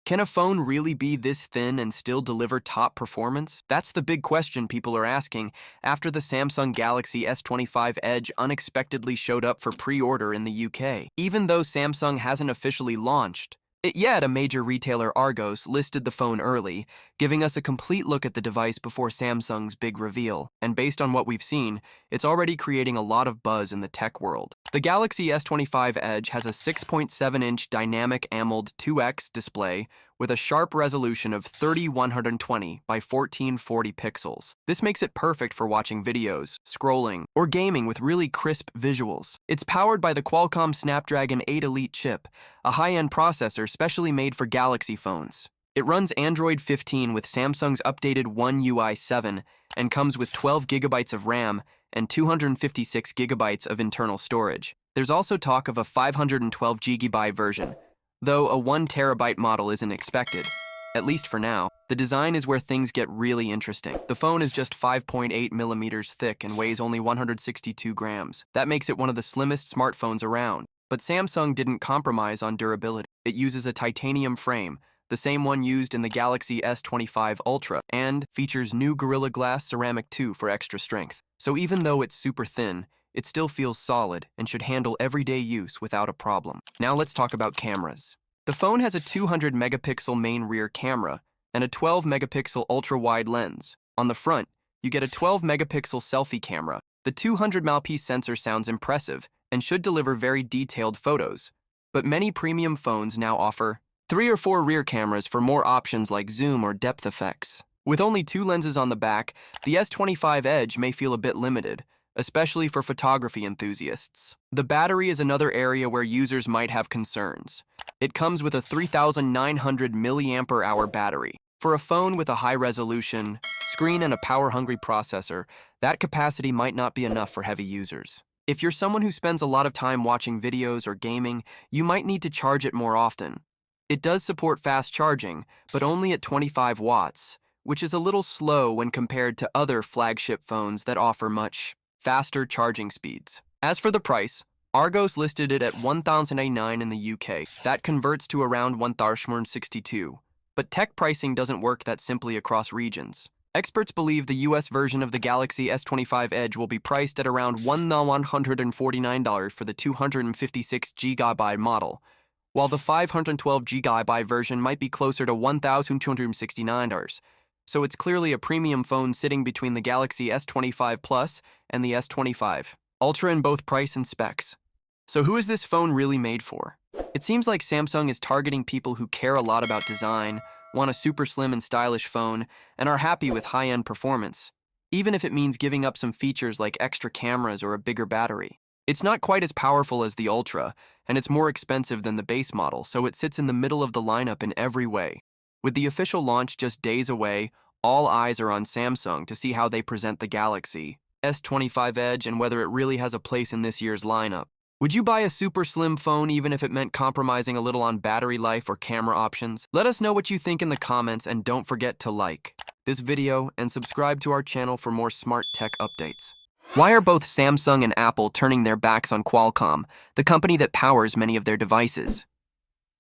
Can a phone really be this thin and still deliver top performance? That's the big question people are asking after the Samsung Galaxy S25 Edge unexpectedly showed up for pre-order in the UK. Even though Samsung hasn't officially launched it yet, a major retailer, Argos, listed the phone early, giving us a complete look at the device before Samsung's big reveal. And based on what we've seen, it's already creating a lot of buzz in the tech world. The Galaxy S25 Edge has a 6.7-inch dynamic AMOLED 2X display with a sharp resolution of 3120 by 1440 pixels. This makes it perfect for watching videos, scrolling, or gaming with really crisp visuals. It's powered by the Qualcomm Snapdragon 8 Elite chip, a high-end processor specially made for Galaxy phones. It runs Android 15 with Samsung's updated One UI 7 and comes with 12 gigabytes of RAM and 256 gigabytes of internal storage. There's also talk of a 512 gigabyte version, though a 1 terabyte model isn't expected, at least for now. The design is where things get really interesting. The phone is just 5.8 millimeters thick and weighs only 162 grams. That makes it one of the slimmest smartphones around. But Samsung didn't compromise on durability. It uses a titanium frame, the same one used in the Galaxy S25 Ultra, and features new Gorilla Glass Ceramic 2 for extra strength. So even though it's super thin, it still feels solid and should handle everyday use without a problem. Now let's talk about cameras. The phone has a 200 megapixel main rear camera and a 12 megapixel ultra-wide lens. On the front, you get a 12 megapixel selfie camera. The 200 megapixel sensor sounds impressive and should deliver very detailed photos, but many premium phones now offer 3 or 4 rear cameras for more options like zoom or depth effects. With only 2 lenses on the back, the S25 Edge may feel a bit limited, especially for photography enthusiasts. The battery is another area where users might have concerns. It comes with a 3,900 mAh battery. For a phone with a high-resolution screen and a power-hungry processor, that capacity might not be enough for heavy users. If you're someone who spends a lot of time watching videos or gaming, you might need to charge it more often. It does support fast charging, but only at 25 watts, which is a little slow when compared to other flagship phones that offer much faster charging speeds. As for the price, Argos listed it at $1,089 in the UK. That converts to around $1,062. But tech pricing doesn't work that simply across regions. Experts believe the US version of the Galaxy S25 Edge will be priced at around $1,149 for the 256 GB model, while the 512 GB version might be closer to $1,269. So it's clearly a premium phone sitting between the Galaxy S25 Plus and the S25 Ultra in both price and specs. So who is this phone really made for? It seems like Samsung is targeting people who care a lot about design, want a super slim and stylish phone, and are happy with high-end performance, even if it means giving up some features like extra cameras or a bigger battery. It's not quite as powerful as the Ultra, and it's more expensive than the base model, so it sits in the middle of the lineup in every way. With the official launch just days away, all eyes are on Samsung to see how they present the Galaxy S25 Edge and whether it really has a place in this year's lineup. Would you buy a super slim phone even if it meant compromising a little on battery life or camera options? Let us know what you think in the comments, and don't forget to like this video and subscribe to our channel for more smart tech updates. Why are both Samsung and Apple turning their backs on Qualcomm, the company that powers many of their devices?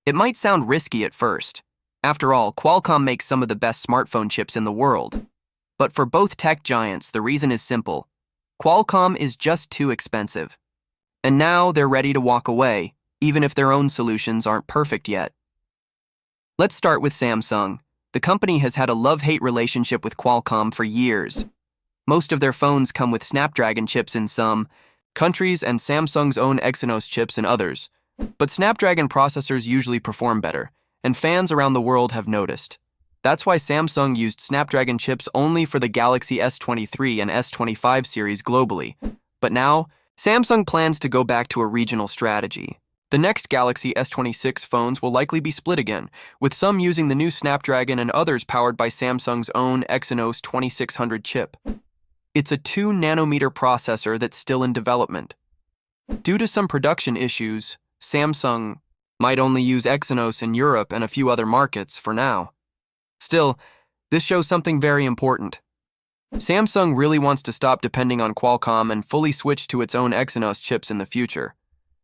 It might sound risky at first. After all, Qualcomm makes some of the best smartphone chips in the world. But for both tech giants, the reason is simple. Qualcomm is just too expensive. And now they're ready to walk away, even if their own solutions aren't perfect yet. Let's start with Samsung. The company has had a love-hate relationship with Qualcomm for years. Most of their phones come with Snapdragon chips in some countries and Samsung's own Exynos chips in others. But Snapdragon processors usually perform better, and fans around the world have noticed. That's why Samsung used Snapdragon chips only for the Galaxy S23 and S25 series globally. But now, Samsung plans to go back to a regional strategy. The next Galaxy S26 phones will likely be split again, with some using the new Snapdragon and others powered by Samsung's own Exynos 2600 chip. It's a 2-nanometer processor that's still in development. Due to some production issues, Samsung might only use Exynos in Europe and a few other markets for now. Still, this shows something very important. Samsung really wants to stop depending on Qualcomm and fully switch to its own Exynos chips in the future.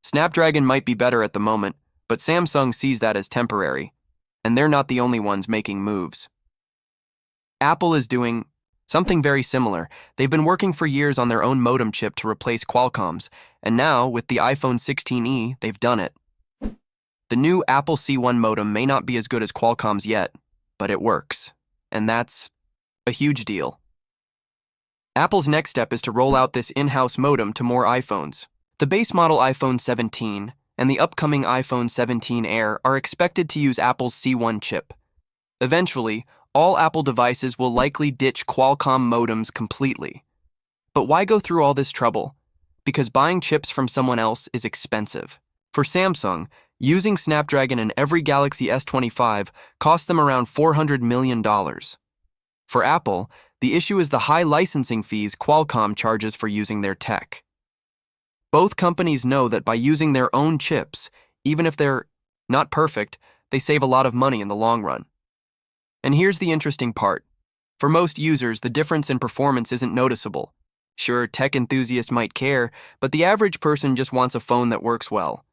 Snapdragon might be better at the moment, but Samsung sees that as temporary. And they're not the only ones making moves. Apple is doing something very similar. They've been working for years on their own modem chip to replace Qualcomm's, and now, with the iPhone 16e, they've done it. The new Apple C1 modem may not be as good as Qualcomm's yet, but it works. And that's a huge deal. Apple's next step is to roll out this in-house modem to more iPhones. The base model iPhone 17 and the upcoming iPhone 17 Air are expected to use Apple's C1 chip. Eventually, all Apple devices will likely ditch Qualcomm modems completely. But why go through all this trouble? Because buying chips from someone else is expensive. For Samsung, using Snapdragon in every Galaxy S25 cost them around $400 million. For Apple, the issue is the high licensing fees Qualcomm charges for using their tech. Both companies know that by using their own chips, even if they're not perfect, they save a lot of money in the long run. And here's the interesting part. For most users, the difference in performance isn't noticeable. Sure, tech enthusiasts might care, but the average person just wants a phone that works well.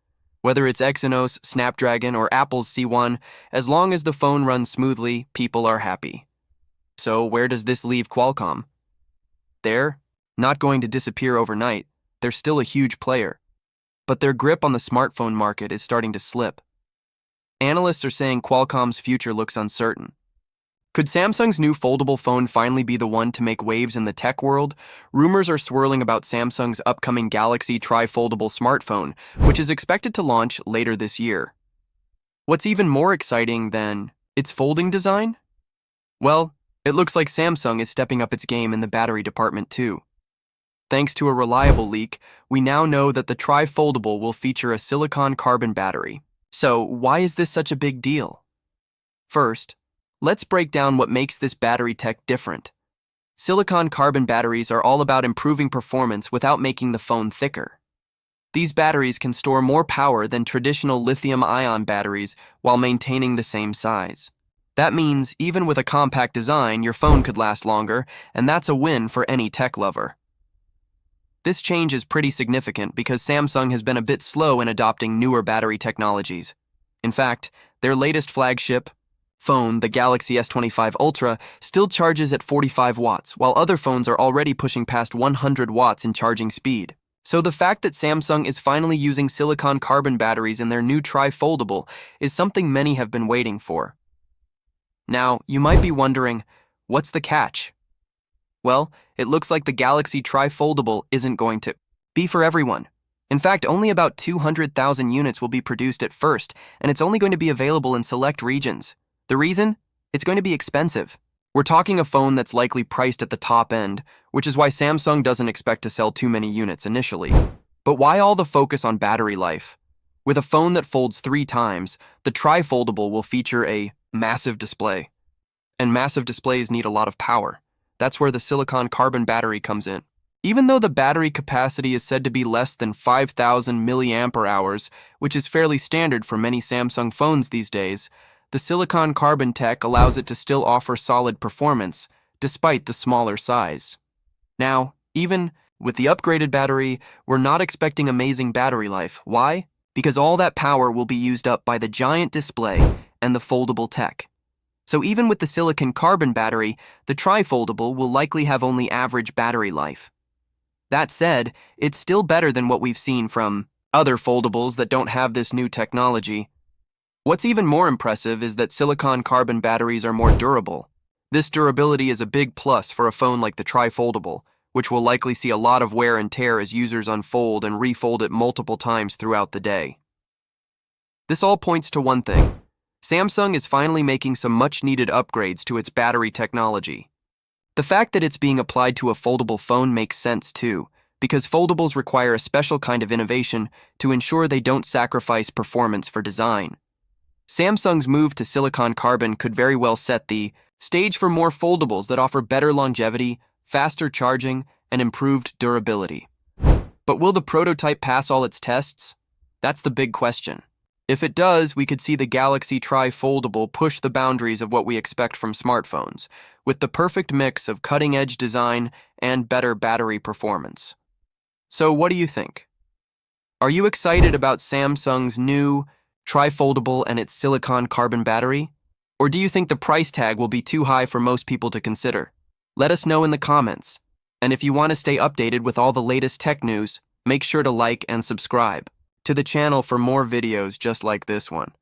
Whether it's Exynos, Snapdragon, or Apple's C1, as long as the phone runs smoothly, people are happy. So where does this leave Qualcomm? They're not going to disappear overnight. They're still a huge player. But their grip on the smartphone market is starting to slip. Analysts are saying Qualcomm's future looks uncertain. Could Samsung's new foldable phone finally be the one to make waves in the tech world? Rumors are swirling about Samsung's upcoming Galaxy tri-foldable smartphone, which is expected to launch later this year. What's even more exciting than its folding design? Well, it looks like Samsung is stepping up its game in the battery department too. Thanks to a reliable leak, we now know that the tri-foldable will feature a silicon-carbon battery. So, why is this such a big deal? First, let's break down what makes this battery tech different. Silicon-carbon batteries are all about improving performance without making the phone thicker. These batteries can store more power than traditional lithium-ion batteries while maintaining the same size. That means even with a compact design, your phone could last longer, and that's a win for any tech lover. This change is pretty significant because Samsung has been a bit slow in adopting newer battery technologies. In fact, their latest flagship phone, the Galaxy S25 Ultra, still charges at 45 watts, while other phones are already pushing past 100 watts in charging speed. So the fact that Samsung is finally using silicon-carbon batteries in their new tri-foldable is something many have been waiting for. Now, you might be wondering, what's the catch? Well, it looks like the Galaxy tri-foldable isn't going to be for everyone. In fact, only about 200,000 units will be produced at first, and it's only going to be available in select regions. The reason? It's going to be expensive. We're talking a phone that's likely priced at the top end, which is why Samsung doesn't expect to sell too many units initially. But why all the focus on battery life? With a phone that folds 3 times, the tri-foldable will feature a massive display. And massive displays need a lot of power. That's where the silicon-carbon battery comes in. Even though the battery capacity is said to be less than 5,000 milliampere hours, which is fairly standard for many Samsung phones these days, the silicon-carbon tech allows it to still offer solid performance, despite the smaller size. Now, even with the upgraded battery, we're not expecting amazing battery life. Why? Because all that power will be used up by the giant display and the foldable tech. So even with the silicon-carbon battery, the tri-foldable will likely have only average battery life. That said, it's still better than what we've seen from other foldables that don't have this new technology. What's even more impressive is that silicon-carbon batteries are more durable. This durability is a big plus for a phone like the tri-foldable, which will likely see a lot of wear and tear as users unfold and refold it multiple times throughout the day. This all points to one thing. Samsung is finally making some much-needed upgrades to its battery technology. The fact that it's being applied to a foldable phone makes sense too, because foldables require a special kind of innovation to ensure they don't sacrifice performance for design. Samsung's move to silicon-carbon could very well set the stage for more foldables that offer better longevity, faster charging, and improved durability. But will the prototype pass all its tests? That's the big question. If it does, we could see the Galaxy tri-foldable push the boundaries of what we expect from smartphones, with the perfect mix of cutting-edge design and better battery performance. So what do you think? Are you excited about Samsung's new tri-foldable and its silicon-carbon battery? Or do you think the price tag will be too high for most people to consider? Let us know in the comments. And if you want to stay updated with all the latest tech news, make sure to like and subscribe to the channel for more videos just like this one.